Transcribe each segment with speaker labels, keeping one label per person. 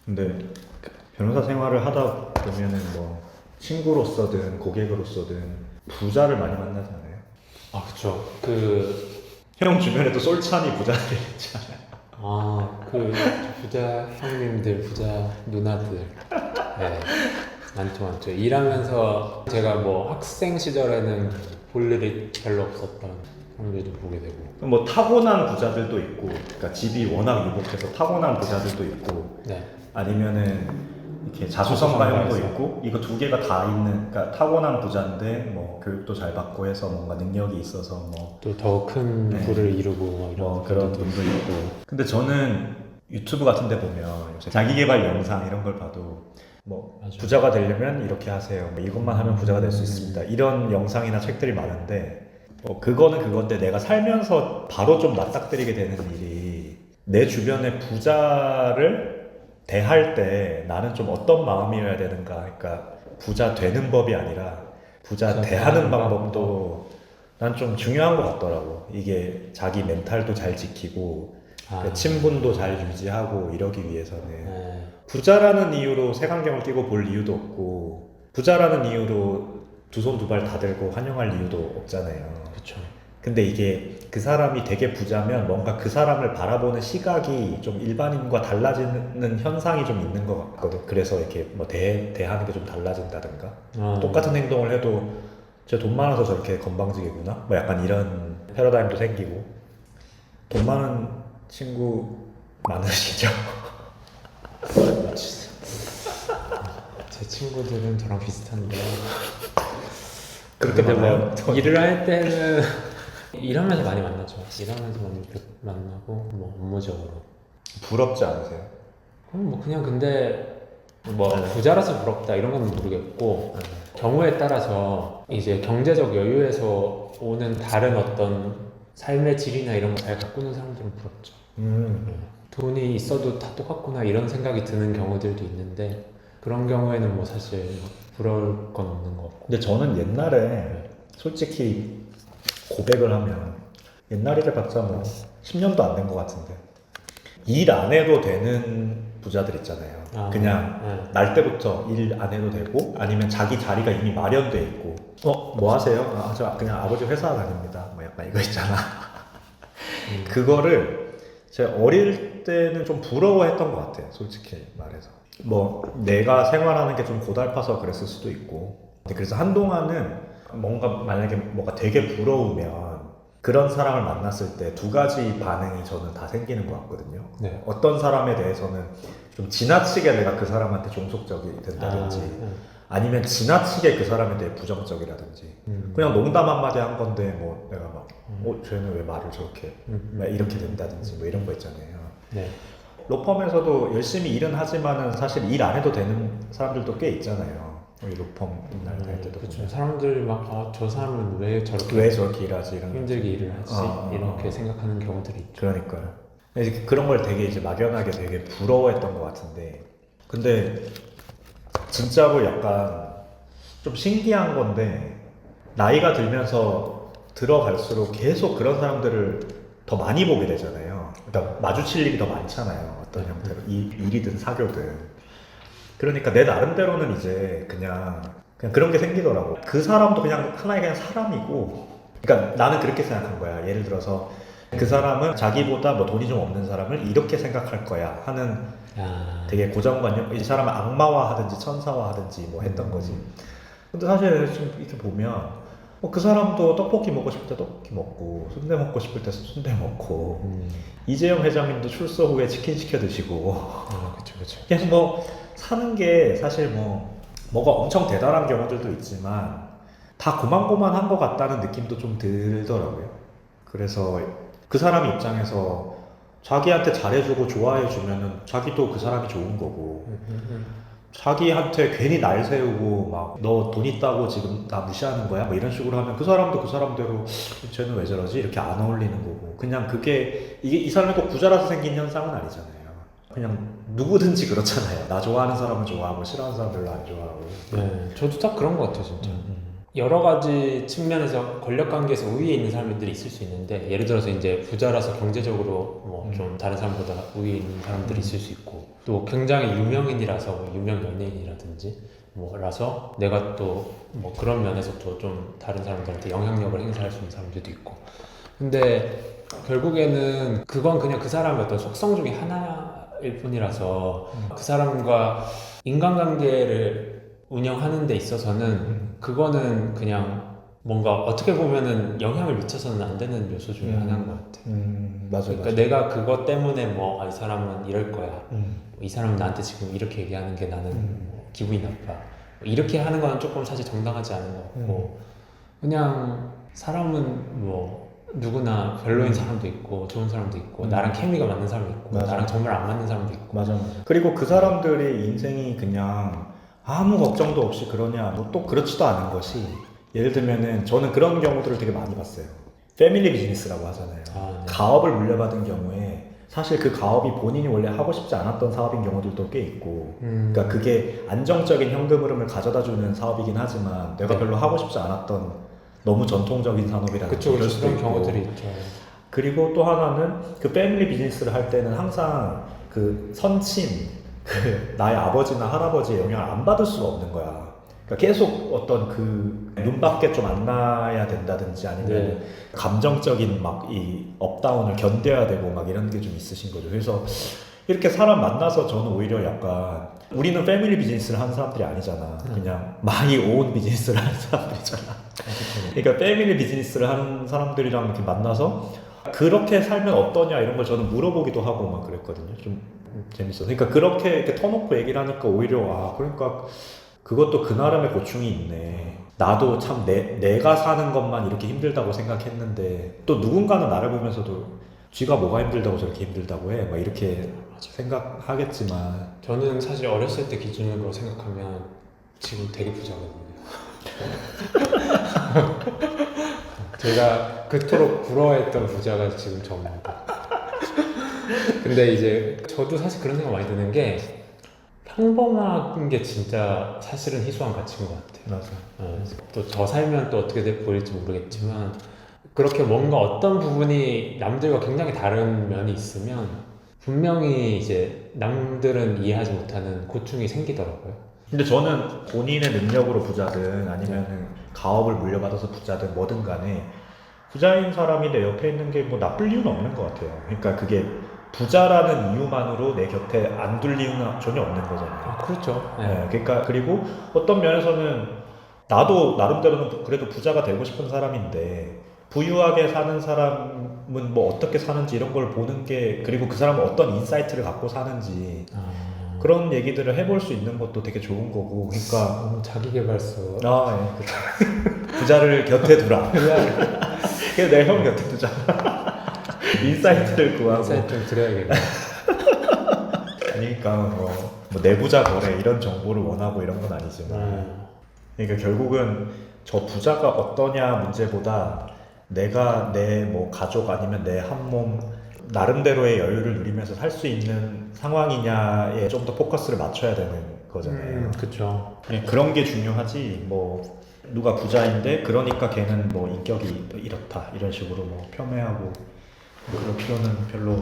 Speaker 1: 근데 변호사 생활을 하다 보면은 뭐 친구로서든 고객으로서든 부자를 많이 만나지 않아요?
Speaker 2: 아, 그쵸.
Speaker 1: 형 주변에도 솔찬이 부자들이 있잖아요.
Speaker 2: 그 부자 형님들, 부자 누나들. 네. 많죠. 일하면서 제가 뭐 학생 시절에는 볼 일이 별로 없었던 형들도 보게 되고.
Speaker 1: 뭐 타고난 부자들도 있고, 그러니까 집이 워낙 유복해서 타고난 부자들도 있고,
Speaker 2: 네.
Speaker 1: 아니면은 이렇게 자수성가형도
Speaker 2: 자수성가해서.
Speaker 1: 있고, 이거 두 개가 다 있는, 그러니까 타고난 부자인데 뭐 교육도 잘 받고 해서 뭔가 능력이 있어서 뭐
Speaker 2: 또 더 큰
Speaker 1: 네.
Speaker 2: 부를 이루고 뭐 이런
Speaker 1: 뭐 그런
Speaker 2: 분들도
Speaker 1: 분도 있고. 근데 저는 유튜브 같은 데 보면 요새 자기계발 영상 이런 걸 봐도 뭐
Speaker 2: 맞아요.
Speaker 1: 부자가 되려면 이렇게 하세요. 뭐 이것만 하면 부자가 될 수 있습니다. 이런 영상이나 책들이 많은데 그거는 그건데 내가 살면서 바로 좀 맞닥뜨리게 되는 일이 내 주변의 부자를 대할 때 나는 좀 어떤 마음이어야 되는가. 그러니까 부자 되는 법이 아니라 부자
Speaker 2: 부자
Speaker 1: 대하는
Speaker 2: 대하는
Speaker 1: 방법도 난 좀 중요한 것 같더라고. 이게 자기 멘탈도 잘 지키고 그 친분도 잘 유지하고 이러기 위해서는
Speaker 2: 네.
Speaker 1: 부자라는 이유로 색안경을 끼고 볼 이유도 없고 부자라는 이유로 두 손 두 발 다 들고 환영할 이유도 없잖아요.
Speaker 2: 그쵸.
Speaker 1: 근데 이게 그 사람이 되게 부자면 뭔가 그 사람을 바라보는 시각이 좀 일반인과 달라지는 현상이 좀 있는 것 같거든. 그래서 이렇게 뭐 대하는 게 좀 달라진다든가 똑같은 행동을 해도 저 돈 많아서 저렇게 건방지게구나 뭐 약간 이런 패러다임도 생기고. 돈 많은 친구 많으시죠?
Speaker 2: 제 친구들은 저랑 비슷한데.
Speaker 1: 그렇게
Speaker 2: 근데
Speaker 1: 많아요?
Speaker 2: 뭐 일을 할 때는 일하면서 많이 만나죠. 일하면서 많이 만나고 뭐 업무적으로.
Speaker 1: 부럽지 않으세요?
Speaker 2: 그럼 뭐 그냥 근데 뭐
Speaker 1: 네.
Speaker 2: 부자라서 부럽다 이런 건 모르겠고 경우에 따라서 이제 경제적 여유에서 오는 다른 어떤 삶의 질이나 이런 거 잘 가꾸는 사람들은 부럽죠. 돈이 있어도 다 똑같구나 이런 생각이 드는 경우들도 있는데 그런 경우에는 뭐 사실 막 부러울 건 없는 것 같고.
Speaker 1: 근데 저는 옛날에 솔직히 고백을 하면 옛날이를 봤자 뭐 10년도 안 된 것 같은데 일 안 해도 되는 부자들 있잖아요. 그냥 날 때부터 일 안 해도 되고 아니면 자기 자리가 이미 마련돼 있고 뭐 하세요? 저 그냥 아버지 회사 다닙니다. 뭐 약간 이거 있잖아. 그거를 제가 어릴 때는 좀 부러워했던 것 같아요. 솔직히 말해서. 뭐 내가 생활하는 게 좀 고달파서 그랬을 수도 있고. 근데 그래서 한동안은 뭔가 만약에 뭐가 되게 부러우면 그런 사람을 만났을 때 두 가지 반응이 저는 다 생기는 것 같거든요.
Speaker 2: 네.
Speaker 1: 어떤 사람에 대해서는 좀 지나치게 내가 그 사람한테 종속적이 된다든지 아니면 지나치게 그 사람에 대해 부정적이라든지 그냥 농담 한마디 한 건데 뭐 내가 막 쟤는 왜 말을 저렇게 막 이렇게 된다든지 뭐 이런 거 있잖아요.
Speaker 2: 네.
Speaker 1: 로펌에서도 열심히 일은 하지만은 사실 일 안 해도 되는 사람들도 꽤 있잖아요. 우리 로펌 날 다닐 때도
Speaker 2: 그렇죠.
Speaker 1: 보면.
Speaker 2: 사람들이 막 저 사람은 왜 저렇게
Speaker 1: 왜 저렇게 일하지 이런
Speaker 2: 힘들게 일을 하지 이렇게 생각하는 경우들이 있죠.
Speaker 1: 그러니까요. 이제 그런 걸 되게 이제 막연하게 되게 부러워했던 것 같은데 근데 진짜로 약간 좀 신기한 건데 나이가 들면서 들어갈수록 계속 그런 사람들을 더 많이 보게 되잖아요. 그러니까 마주칠 일이 더 많잖아요. 어떤 형태로 일이든 사교든. 그러니까 내 나름대로는 이제 그냥 그런 게 생기더라고. 그 사람도 그냥 하나의 그냥 사람이고. 그러니까 나는 그렇게 생각한 거야. 예를 들어서 그 사람은 자기보다 뭐 돈이 좀 없는 사람을 이렇게 생각할 거야 하는 되게 고정관념. 이 사람은 악마화하든지 천사화하든지 뭐 했던 거지. 근데 사실 좀 이렇게 보면 그 사람도 떡볶이 먹고 싶을 때 떡볶이 먹고 순대 먹고 싶을 때 순대 먹고 이재용 회장님도 출소 후에 치킨 시켜 드시고
Speaker 2: 그렇죠.
Speaker 1: 그냥 뭐 사는 게 사실 뭐가 엄청 대단한 경우들도 있지만 다 고만고만한 것 같다는 느낌도 좀 들더라고요. 그래서 그 사람 입장에서 자기한테 잘해주고 좋아해주면은 자기도 그 사람이 좋은 거고 자기한테 괜히 날 세우고 막 너 돈 있다고 지금 나 무시하는 거야? 뭐 이런 식으로 하면 그 사람도 그 사람대로 쟤는 왜 저러지? 이렇게 안 어울리는 거고 그냥 그게 이 사람이 꼭 부자라서 생긴 현상은 아니잖아요. 그냥 누구든지 그렇잖아요. 나 좋아하는 사람은 좋아하고 싫어하는 사람 별로 안 좋아하고.
Speaker 2: 네, 저도 딱 그런 것 같아요, 진짜. 여러 가지 측면에서 권력 관계에서 우위에 있는 사람들이 있을 수 있는데 예를 들어서 이제 부자라서 경제적으로 뭐 좀 다른 사람보다 우위에 있는 사람들이 있을 수 있고 또 굉장히 유명인이라서 뭐 유명 연예인이라든지 뭐라서 내가 또 뭐 그런 면에서 또 좀 다른 사람들한테 영향력을 행사할 수 있는 사람들도 있고 근데 결국에는 그건 그냥 그 사람의 어떤 속성 중에 하나일 뿐이라서 그 사람과 인간관계를 운영하는 데 있어서는 그거는 그냥 뭔가 어떻게 보면은 영향을 미쳐서는 안 되는 요소 중에 하나인 것 같아.
Speaker 1: 맞아.
Speaker 2: 그러니까 내가 그것 때문에 뭐 이 사람은 이럴 거야. 이 사람은 나한테 지금 이렇게 얘기하는 게 나는 뭐 기분이 나빠. 이렇게 하는 거는 조금 사실 정당하지 않은 것 같고 그냥 사람은 뭐 누구나 별로인 사람도 있고 좋은 사람도 있고 나랑 케미가 맞는 사람도 있고
Speaker 1: 맞아.
Speaker 2: 나랑 정말 안 맞는 사람도 있고
Speaker 1: 맞아. 그리고 그 사람들의 인생이 그냥 아무 걱정도 없이 그러냐 뭐 또 그렇지도 않은 것이 예를 들면은 저는 그런 경우들을 되게 많이 봤어요. 패밀리 비즈니스라고 하잖아요.
Speaker 2: 네.
Speaker 1: 가업을 물려받은 경우에 사실 그 가업이 본인이 원래 하고 싶지 않았던 사업인 경우들도 꽤 있고 그러니까 그게 안정적인 현금 흐름을 가져다주는 사업이긴 하지만 내가 별로 하고 싶지 않았던 너무 전통적인 산업이라든지
Speaker 2: 그쵸,
Speaker 1: 이럴 수도
Speaker 2: 그런
Speaker 1: 있고
Speaker 2: 경우들이 있죠.
Speaker 1: 그리고 또 하나는 그 패밀리 비즈니스를 할 때는 항상 그 선친 그 나의 아버지나 할아버지의 영향을 안 받을 수가 없는 거야. 그러니까 계속 어떤 그 눈밖에 좀 안 나야 된다든지 아니면 감정적인 막 이 업다운을 견뎌야 되고 막 이런 게 좀 있으신 거죠. 그래서 이렇게 사람 만나서 저는 오히려 약간 우리는 패밀리 비즈니스를 하는 사람들이 아니잖아. 그냥 마이 온 비즈니스를 하는 사람들이잖아. 그러니까 패밀리 비즈니스를 하는 사람들이랑 이렇게 만나서 그렇게 살면 어떠냐 이런 걸 저는 물어보기도 하고 막 그랬거든요. 좀 재밌어. 그러니까 그렇게 이렇게 터놓고 얘기를 하니까 오히려 그러니까 그것도 그 나름의 고충이 있네. 나도 참 내가 사는 것만 이렇게 힘들다고 생각했는데 또 누군가는 나를 보면서도 쥐가 뭐가 힘들다고 저렇게 힘들다고 해. 막 이렇게 생각하겠지만
Speaker 2: 저는 사실 어렸을 때 기준으로 생각하면 지금 되게 부자거든요. 제가 그토록 부러워했던 부자가 지금 저입니다. 근데 이제 저도 사실 그런 생각 많이 드는 게 평범한 게 진짜 사실은 희소한 가치인 것 같아요.
Speaker 1: 맞아.
Speaker 2: 또 저 살면 또 어떻게 보일지 모르겠지만 그렇게 뭔가 어떤 부분이 남들과 굉장히 다른 면이 있으면 분명히 이제 남들은 이해하지 못하는 고충이 생기더라고요.
Speaker 1: 근데 저는 본인의 능력으로 부자든 아니면 가업을 물려받아서 부자든 뭐든 간에 부자인 사람이 내 옆에 있는 게 뭐 나쁠 이유는 없는 것 같아요. 그러니까 그게 부자라는 이유만으로 내 곁에 안 둘 이유는 전혀 없는 거잖아요.
Speaker 2: 그렇죠.
Speaker 1: 네, 그러니까 그리고 어떤 면에서는 나도 나름대로는 그래도 부자가 되고 싶은 사람인데 부유하게 사는 사람은 뭐 어떻게 사는지 이런 걸 보는 게 그리고 그 사람은 어떤 인사이트를 갖고 사는지 그런 얘기들을 해볼 수 있는 것도 되게 좋은 거고 그러니까
Speaker 2: 너무 자기계발서.
Speaker 1: 예. 부자를 곁에 두라. 그래서 내가 형 곁에 두자. 인사이트를 구하고.
Speaker 2: 인사이트 좀 드려야겠네.
Speaker 1: 그러니까 뭐 내부자 거래 이런 정보를 원하고 이런 건 아니지만 그러니까 결국은 저 부자가 어떠냐 문제보다 내가 내 뭐 가족 아니면 내 한 몸 나름대로의 여유를 누리면서 살 수 있는 상황이냐에 좀 더 포커스를 맞춰야 되는 거잖아요.
Speaker 2: 그렇죠.
Speaker 1: 그런 게 중요하지 뭐 누가 부자인데 그러니까 걔는 뭐 인격이 이렇다 이런 식으로 뭐 폄훼하고 그럴 필요는 별로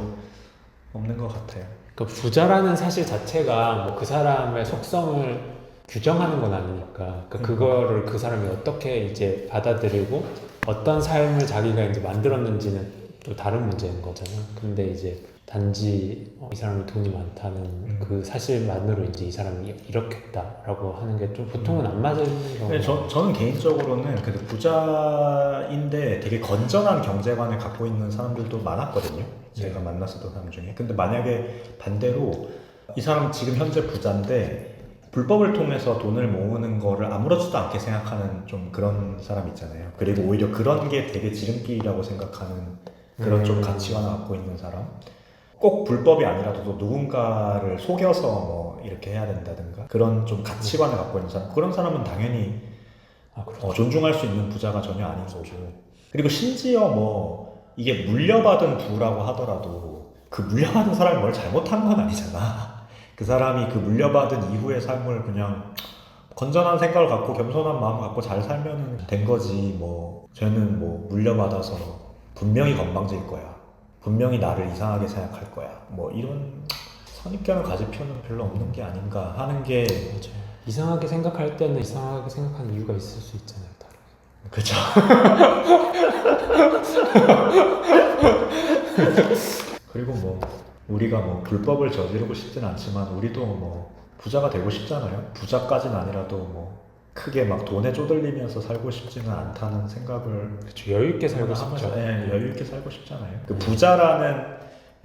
Speaker 1: 없는 것 같아요.
Speaker 2: 그러니까 부자라는 사실 자체가 뭐 그 사람의 속성을 규정하는 건 아니니까 그거를 그 사람이 어떻게 이제 받아들이고 어떤 삶을 자기가 이제 만들었는지는 또 다른 문제인 거잖아요. 근데 이제 단지 이 사람이 돈이 많다는 그 사실만으로 이제 이 사람이 이렇겠다라고 하는 게 좀 보통은 안 맞는 경우가
Speaker 1: 저는 개인적으로는 그래도 부자인데 되게 건전한 경제관을 갖고 있는 사람들도 많았거든요. 제가 만났었던 사람 중에. 근데 만약에 반대로 이 사람 지금 현재 부자인데 불법을 통해서 돈을 모으는 거를 아무렇지도 않게 생각하는 좀 그런 사람 있잖아요. 그리고 오히려 그런 게 되게 지름길이라고 생각하는 그런 좀 가치관을 갖고 있는 사람. 꼭 불법이 아니라도 누군가를 속여서 뭐 이렇게 해야 된다든가 그런 좀 가치관을 갖고 있는 사람. 그런 사람은 당연히 존중할 수 있는 부자가 전혀 아닌 거고. 그리고 심지어 뭐 이게 물려받은 부라고 하더라도 그 물려받은 사람이 뭘 잘못한 건 아니잖아. 그 사람이 그 물려받은 이후의 삶을 그냥 건전한 생각을 갖고 겸손한 마음 갖고 잘 살면 된 거지. 뭐 쟤는 뭐 물려받아서 분명히 건방질 거야. 분명히 나를 이상하게 생각할 거야. 뭐 이런 선입견을 가질 필요는 별로 없는 게 아닌가 하는 게
Speaker 2: 맞아요. 이상하게 생각할 때는 이상하게 생각하는 이유가 있을 수 있잖아요. 다른.
Speaker 1: 그렇죠. 그리고 뭐 우리가 뭐 불법을 저지르고 싶진 않지만 우리도 뭐 부자가 되고 싶잖아요. 부자까지는 아니라도 뭐 크게 막 돈에 쪼들리면서 살고 싶지는 않다는 생각을
Speaker 2: 그렇죠. 여유 있게 살고
Speaker 1: 하면서,
Speaker 2: 싶죠.
Speaker 1: 예, 여유 있게 살고 싶잖아요. 그 부자라는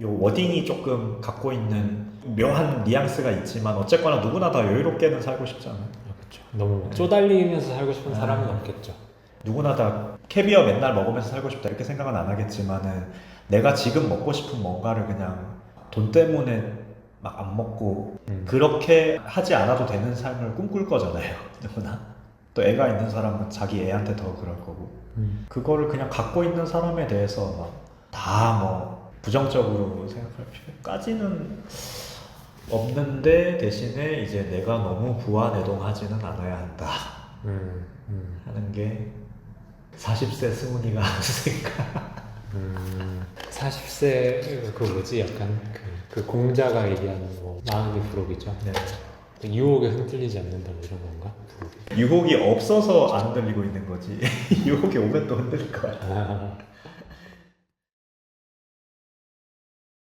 Speaker 1: 요 워딩이 조금 갖고 있는 묘한 뉘앙스가 있지만 어쨌거나 누구나 다 여유롭게는 살고 싶잖아요.
Speaker 2: 그렇죠. 너무 쪼달리면서 살고 싶은 사람은 없겠죠.
Speaker 1: 누구나 다 캐비어 맨날 먹으면서 살고 싶다 이렇게 생각은 안 하겠지만은 내가 지금 먹고 싶은 뭔가를 그냥 돈 때문에 막 안 먹고 그렇게 하지 않아도 되는 삶을 꿈꿀 거잖아요. 누구나. 또 애가 있는 사람은 자기 애한테 더 그럴 거고 그거를 그냥 갖고 있는 사람에 대해서 막 다 뭐 부정적으로 생각할 필요까지는 없는데 대신에 이제 내가 너무 부안해동하지는 않아야 한다 하는 게 40세 승훈이가 하는 생각.
Speaker 2: 40세 그 뭐지 약간 그 공자가 얘기하는 뭐 마음이 부록이죠.
Speaker 1: 네.
Speaker 2: 유혹에 흔들리지 않는다 뭐 이런 건가? 부록이.
Speaker 1: 유혹이 없어서 안 흔들리고 있는 거지. 유혹이 오면 또 흔들릴 거야.